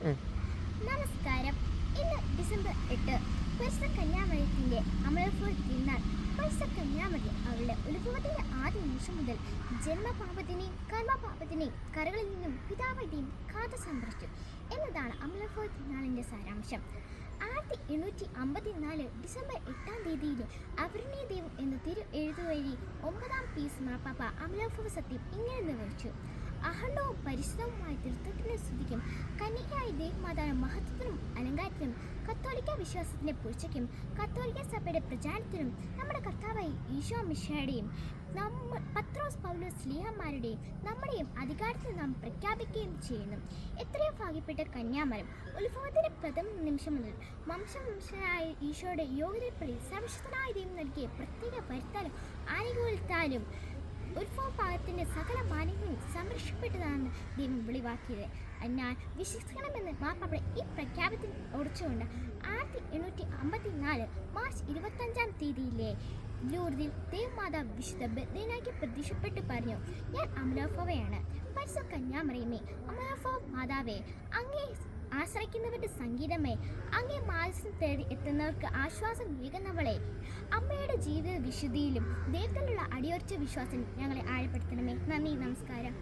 നമസ്കാരം. ഇന്ന് ഡിസംബർ 8, പരിശുദ്ധ കന്യാമറിയത്തിൻ്റെ അമലോത്ഭവ തിരുനാൾ. പരിശുദ്ധ കന്യാമറി അവളുടെ ഉത്ഭവത്തിൻ്റെ ആദ്യ നിമിഷം മുതൽ ജന്മപാപത്തിനെയും കർമ്മപാപത്തിനെയും കരകളിൽ നിന്നും പിതാവിൻ്റെയും കാത്തു സംരക്ഷിച്ചു എന്നതാണ് അമലോത്ഭവ തിരുനാളിൻ്റെ സാരാംശം. 1854 ഡിസംബർ 8 അവരണീയ ദൈവം എന്ന തിരു എഴുതുവഴി 9-ാം പീസ് മാർപ്പാപ്പ അമലോത്ഭവ സത്യം ഇങ്ങനെ നിർവഹിച്ചു. അഖണ്ഡവും പരിശുദ്ധവുമായ തീർത്ഥത്തിൻ്റെ സ്തുതിക്കും കന്യകയായ ദേവമാതാവിന്റെ മഹത്വത്തിനും അലങ്കാരത്തിനും കത്തോലിക്ക വിശ്വാസത്തിൻ്റെ പുഴ്ചയ്ക്കും കത്തോലിക്ക സഭയുടെ പ്രചാരത്തിനും നമ്മുടെ കർത്താവായ ഈശോ മിശിഹായുടെയും പത്രോസ് പൗലോസ് സ്ലീഹന്മാരുടെയും നമ്മുടെയും അധികാരത്തിൽ നാം പ്രഖ്യാപിക്കുകയും ചെയ്യുന്നു. എത്രയോ ഭാഗ്യപ്പെട്ട കന്യാമരം ഉത്ഭവത്തിൻ്റെ പ്രഥമ നിമിഷം മുതൽ വംശവംശനായ ഈശോയുടെ യോഗ്യതയിൽ സർവശക്തനായ ദൈവം നൽകിയ പ്രത്യേക വരുത്താലും ആനുകൂല്യത്താലും ഉത്ഭവപാകത്തിൻ്റെ സകല മാലിന്യവും സംരക്ഷിക്കപ്പെട്ടതാണ് ദൈവം വെളിവാക്കിയത്. എന്നാൽ വിശ്വസിക്കണമെന്ന് മാർപ്പാപ്പ ഈ പ്രഖ്യാപനത്തിൽ ഉറച്ചുകൊണ്ട് 1854 മാർച്ച് 25 ലൂർദിൽ ദേവമാതാവ് വിശുദ്ധ ബെർദീനായ്ക്ക് പ്രത്യക്ഷപ്പെട്ട് പറഞ്ഞു, ഞാൻ അമലോത്ഭവയാണ്. പരിശുദ്ധ കന്യാമറിയമേ, അമലോത്ഭവ മാതാവേ, അങ്ങേ ആശ്രയിക്കുന്നവരുടെ സംഗീതമേ, അങ്ങേ മാനസം തേടി എത്തുന്നവർക്ക് ആശ്വാസം ഏകുന്നവളെ, അമ്മയുടെ ജീവിത വിശുദ്ധിയിലും ദൈവത്തിലുള്ള അടിയുറച്ച വിശ്വാസം ഞങ്ങളെ ആഴപ്പെടുത്തണമേ. നന്ദി, നമസ്കാരം.